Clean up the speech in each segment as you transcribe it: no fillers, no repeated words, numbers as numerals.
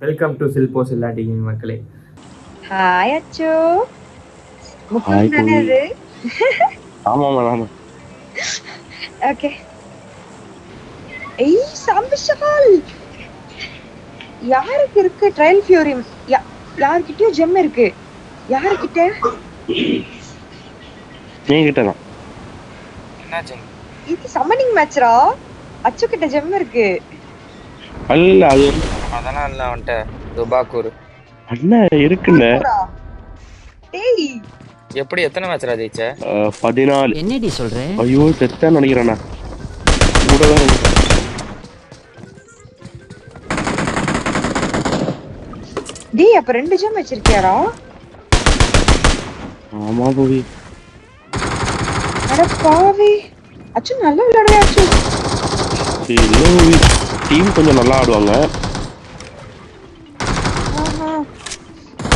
Welcome to சில்போஸ் இல்லாட்டியின் மக்களே. Hi அச்சு. முகம் தானே அது? ஆமாமா நானு. ஓகே. ஏய் சம்பிஷால். யாருக்கு இருக்கு ட்ரையல் ஃபியூரி? யார்கிட்டயோ ஜெம் இருக்கு. யார்கிட்ட? நீங்கிட்ட தான். என்னாச்சு? இது சம்மனிங் மேட்ச்ரா. அச்சு கிட்ட ஜெம் இருக்கு. அல்ல அது அதெல்லாம் இல்ல அவன்கிட்ட. துபாக்கூர். அண்ணா இருக்குண்ணே. டேய் எப்படி எத்தனை மேட்ச்ரா ஜெயிச்ச? 14. என்னடி சொல்ற? ஐயோ செத்தேன்னு நினைக்கிறேண்ணா. கூட தான் டேய் அப்ப 2 ஜெம் வச்சிருக்கியாடா? ஆமா பூவி. அட பாவி. அச்சு நல்லா விளையாடுறியா அச்சு? இல்ல பூவி. டீம் கொஞ்சம் நல்லா ஆடுவாங்க.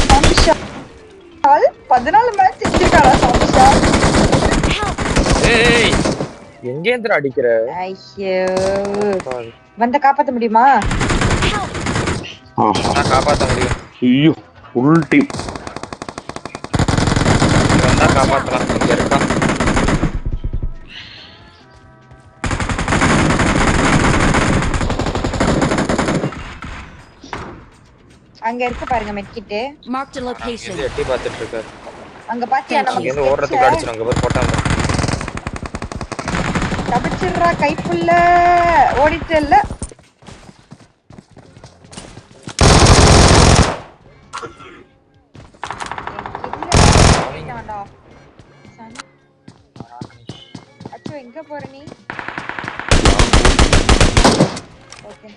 சம்பிஷால் 14 மேட்ச் ஜெயிச்சிருக்காடா சம்பிஷால். ஏய் எங்க இருந்து அடிக்குற? ஐயோ. வந்த காப்பாத்த முடியுமா? நான் காப்பாத்த முடியும். ஐயோ ஃபுல் டீம். வந்தா காப்பாத்தலாம். இங்க இருக்கா. அங்க இருக்கு பாருங்க மெட்கிட். Marked a location. இது எட்டி பார்த்துட்டு இருக்காரு. அங்க பாத்தியா இங்க நம்ம இருந்து ஓடுறதுக்கு அடிச்சு அங்க போய் போட்டாங்க. தப்பிச்சிடுறா கைப்புள்ள. ஓடிட்டு இல்ல. அச்சோ எங்க போற நீ? ஓகே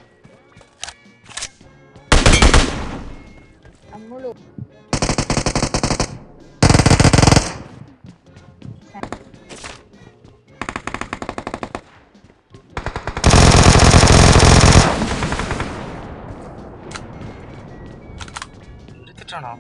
அம்முலு எடுத்துட்டானா?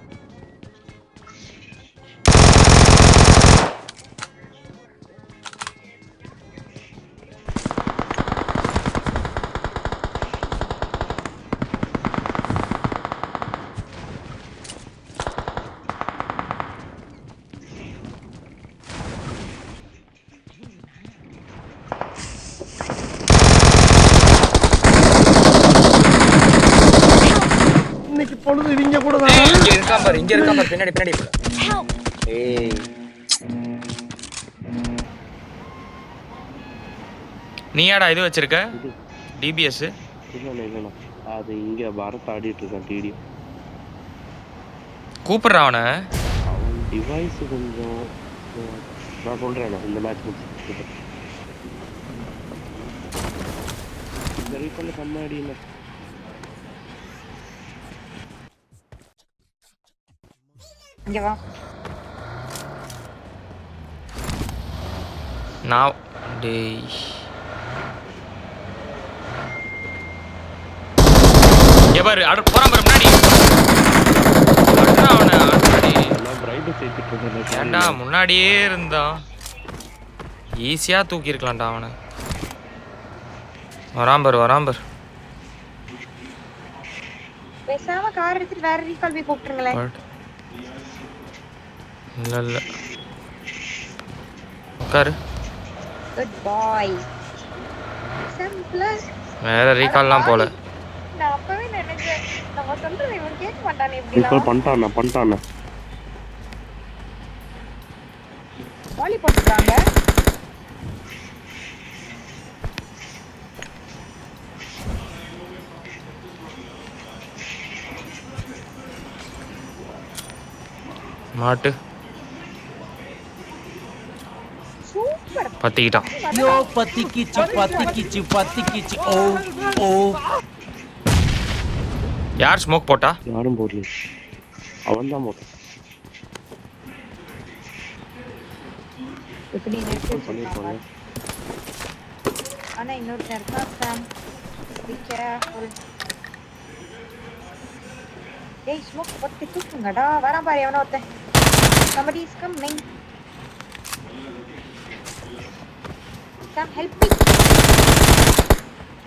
இன்னைக்கு பொழுது இங்க கூட தான். இங்க இருக்கான் பாரு. இங்க இருக்கான் பாரு. பின்னாடி பின்னாடி. ஏய் நீயாடா இது வச்சிருக்க? டிபிஎஸ் இல்லண்ணா அது இங்க பாரத் ஆடிட்டு இருக்கான் டிடி. கூப்பிடுறான் அவனை. அவன் டிவைஸ் கொஞ்சம் நான் சொல்றேன் இந்த மேட்ச் முடிச்சு. இந்த ரீஃபண்ட்ல கம்மாடி இல்லை. இங்க வா. நான் டேய் எவர் அட போறான் பாரு முன்னாடி. அடடா அவனை அடடி. நான் பிரைட் சேர்த்துட்டு இருக்கேன். ஏன்டா முன்னாடியே இருந்தான். ஈஸியா தூக்கி இருக்கலாம்டா அவனை. வரான் பாரு. பேசாம கார் எடுத்துட்டு வேற ரீகால் போய் கூப்பிட்டுருங்களே. இல்ல உட்காரு. குட் பாய். சிம்பிள். வேற ரீகால்லாம் போல. நான் அப்பவே நினைச்சேன் நம்ம சொல்றது இவன் கேட்க மாட்டானே இப்படி. ரீகால் பண்ணிட்டானா. வாலி போட்டுறாங்க. மாட்டு சூப்பர். பத்திக்கிட்டான். Yo பத்திக்கிச்சு ஓ யார் ஸ்மோக் போட்டா? யாரும் போடல. அவன் தான் போட்டான். இப்படி நெட் பண்ணிருப்பாங்க. ஆனா இன்னொருத்தன் இருக்கான் சாம். Be careful. ஏய் ஸ்மோக் பத்தி தூக்குங்கடா. வரான் பாரு எவனோ ஒருத்தன். Somebody is coming. Sam help me.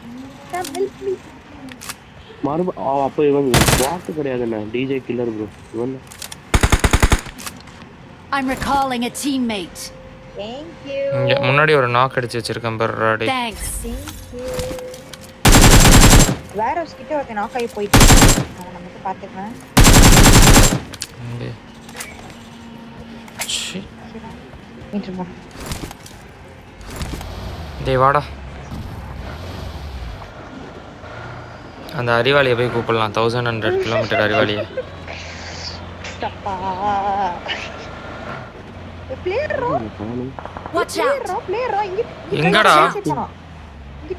Sam, help me. அப்போ இவன் பாட்டு கிடையாதுண்ணா, டிஜே கில்லர் ப்ரோ இவன். I'm recalling a teammate. Thank you. இங்க முன்னாடி ஒரு நாக் அடிச்சு வச்சிருக்கேன் பர்ராடி. Thanks. Thank you. வேற ஒரு கிட்ட ஒருத்தன் நாக் ஆகி போயிட்டு நான் நமக்கு பாத்துக்கிறேன். சி நின்றுமா. டேய் வாடா. அந்த அறிவாளியை போய் கூப்பிடலாம். 1100 கிலோமீட்டர் அறிவாளியை. ஸ்டப்பா. பிளேயர் ரோ. Watch out. பிளேயர் ரோ இங்க. எங்கடா?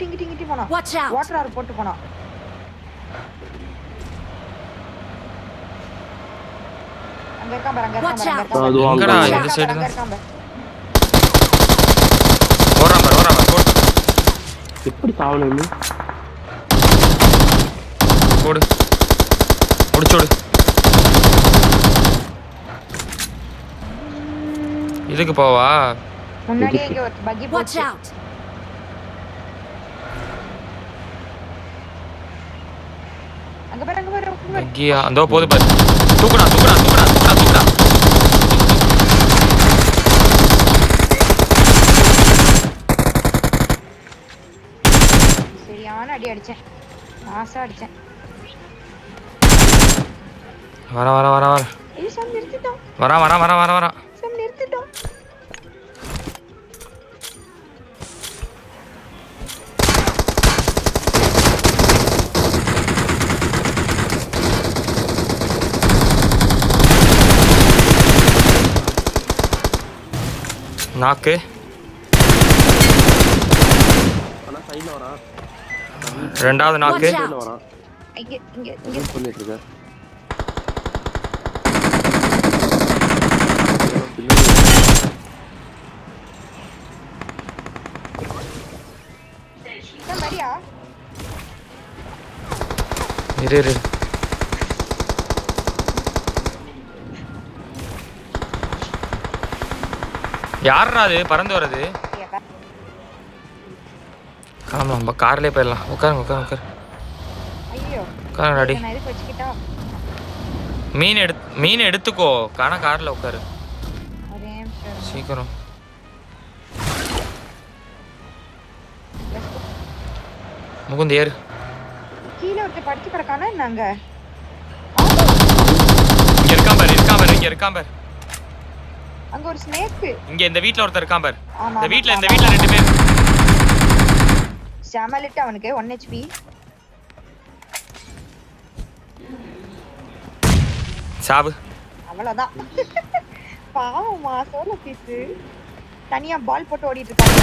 இங்கிட்டு போனா. Watch out. வாட்டர் ஆர் போட்டு போனா. அங்க இருக்கான் பாரு, அங்க Watch இருக்கான் out. பாரு. எங்கடா அங்க இந்த சைடு அங்க தான் இருக்கான் பாரு. ஓடுறான் பாரு போடு எப்படி காவலன்னு போடு முடிச்சோடு. இதுக்கு போவா? முன்னாடியே இங்க ஒரு பக்கி Watch போச்சு. out. அங்க பாரு, அங்க பாரு, அங்க பாரு. பக்கியா அந்தோ போது பாரு. தூக்குடா. சரியான அடி அடிச்சேன். மாசா அடிச்சேன். வர ஐயோ சாம் நிறுத்திட்டோம். வர சாம் நிறுத்திட்டோம். நாக்கு ஆனா சைடுல வரான், ரெண்டாவது நாக்கு. Watch out. சைடுல வரான். இங்க பண்ணிட்டு இருக்க. சாம் வரியா? இரு யாரா அது பறந்து வர்றது? கிளம்பலாம், நம்ம கார்லேயே போயிடலாம். உட்காருங்க. ஐயோ உட்காருடாடி. நான் எதுக்கு வச்சுக்கிட்டா? மீன் எடுத்துக்கோ. கார்ல உட்காரு ஒரே நிமிஷம். சீக்கிரம். முகுந்த் ஏறு. கீழே ஒருத்தர் படுத்து கிடக்கானா நாங்க. இங்க இருக்கான் பாரு. அங்க ஒரு ஸ்னேக். இங்க இந்த வீட்ல ஒருத்தர் இருக்கான் பாரு. ஆமா, இந்த வீட்ல ஆமா. 2 பேர். ஷாமலிட்டு அவனுக்கு 1 HP. சாவு. அவ்வளவுதான். பாவமா சோலோ பீஸ். தனியா பால் போட்டு ஓடிட்டு இருக்காங்க.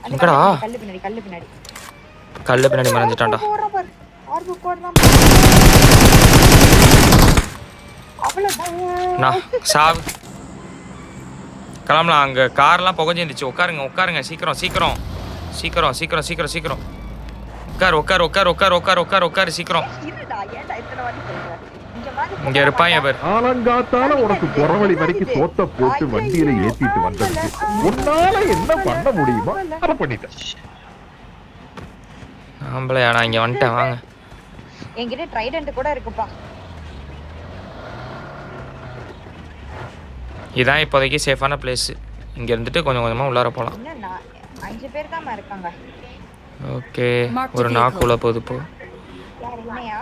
அந்த எங்கடா? கல்லு பின்னாடி. கல்லு பின்னாடி மறைஞ்சிட்டான்டா. ஓடுறான் பாரு. ஆர்பு போடுறான். அவ்வளவுதான். நான் சாவு. கிளம்பலாம். அங்க கார்லாம் புகஞ்சு இருந்துச்சு. உட்காருங்க சீக்கிரம். உட்காரு சீக்கிரம். இருடா, ஏன்டா இத்தனை வாட்டி சொல்ற? இங்க வாங்க. இங்க இருப்பான் பாரு. காலங்காத்தால உனக்கு குறவழி வரைக்கும் சோத்த போட்டு வண்டியில ஏத்திட்டு வந்தது உன்னால என்ன பண்ண முடியுமோ அதை பண்ணிட்டேன். ஆம்பளையா? நான் இங்க வந்துட்டேன் வாங்க. என்கிட்ட ட்ரைடன்ட் கூட இருக்குப்பா. இதான் இப்போதைக்கு சேஃபான பிளேஸ். இங்க இருந்துட்டு கொஞ்சமா உள்ளார போலாம். என்ன 5 பேர் தான் இருக்காங்க. ஓகே, ஒரு நாக்குள்ள போகுது போ. யார் என்னையா?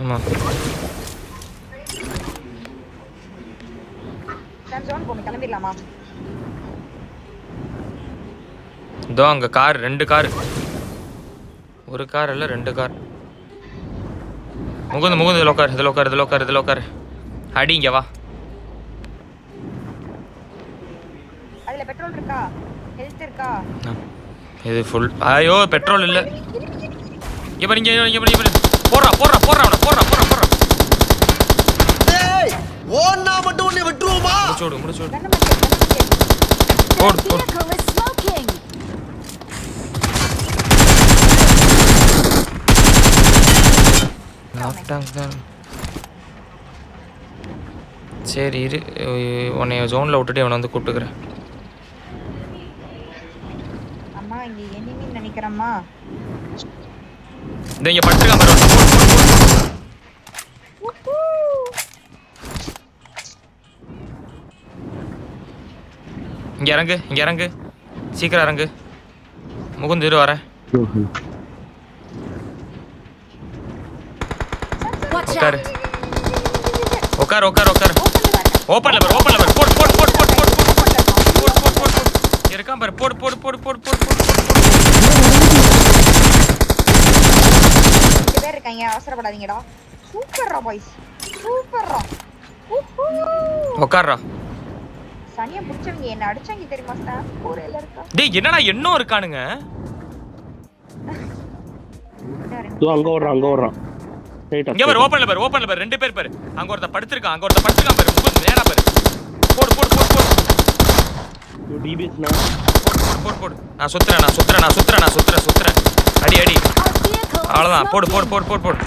ஆமா. நான் ஜோன் போணும், கிளம்பிடலாமா? இதோ அங்க கார், 2 கார். ஒரு கார் இல்ல 2 கார். முகுந்த் இதுல உட்காரு. அடி இங்க வா. அதுல பெட்ரோல் இருக்கா? ஹெல்த் இருக்கா? இது ஃபுல். ஐயோ பெட்ரோல் இல்ல. இங்க பாரு. போறா அவன. டேய் ஓன்னா மட்டும் உன்னை விட்டுருவோமா? முடிச்சோடு. கண்ணு மாட்டே. போடு. Vehicle is smoking. சரி இரு, உன்னை ஜோனில் விட்டுட்டு இவனை வந்து கூப்பிட்டுக்கிறேன். வைக்கிறோமா? இந்த இங்க படுத்துருக்கான் பாரு ஒருத்தன். போடு, போடு, போடு. உஹூ. இங்க இறங்கு, இங்க இறங்கு. சீக்கிரம் இறங்கு. முகுந்து இரு வரேன். Watch உட்காரு out! உட்காரு உட்காரு உட்காரு. ஓப்பன்ல பாருங்க. ஓப்பன்ல பாரு, போடு போடு போடு போடு போடு போடு போடு போடு போடு போடு. இங்க இருக்கான் பாரு, போடு போடு போடு போடு போடு போடு போடு. 2 பேர் இருக்காங்க, அவசரப்படாதீங்கடா. சூப்பர்ரா பாய்ஸ், சூப்பர்ரா. உஹூ. உட்காருடா. சனியா புடிச்சவங்க என்ன அடிச்சாங்க தெரியுமா சார்? ஊரேல இருக்கா. டேய் என்னடா இன்னும் இருக்கானுங்க? இதோ அங்க ஓடுறான் ரைட் இங்க பாரு, ஓப்பன்ல பாரு, ஓப்பன்ல பாரு. 2 பேர் பாரு. அங்க ஒருத்தன் படுத்துருக்கான், அங்க ஒருத்தன் படுத்துருக்கான் பாரு. முகுந்து நேரா பாரு. போடு போடு போடு போடு. டிபிஎஸ்னா போடு போடு போடு. நான் சுத்துறேன். அடி அடி. Our vehicle is அவ்வளவுதான். போடு போடு smoking. போடு போடு போடு.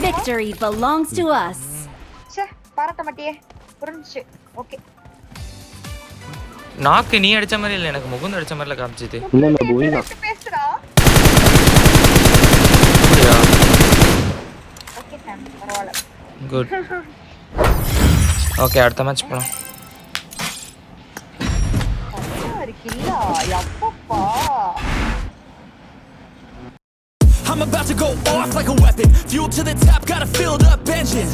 Victory belongs to us. ச்சே, பாராட்ட மாட்டியே. புரிஞ்சுச்சு. ஓகே. நாக்கு நீ அடிச்ச மாதிரி இல்ல, எனக்கு முகுந்து அடிச்ச மாதிரில காமிச்சது. இல்ல போய் தான் பேசுடா. அப்படியா? ஓகே சாம், பரவாயில்லை. குட். ஓகே, அடுத்த மேட்ச் போலாம். இருக்கில்லா எப்பப்பா. I'm about to go off like a weapon. Fuel to the top, got a filled up engine.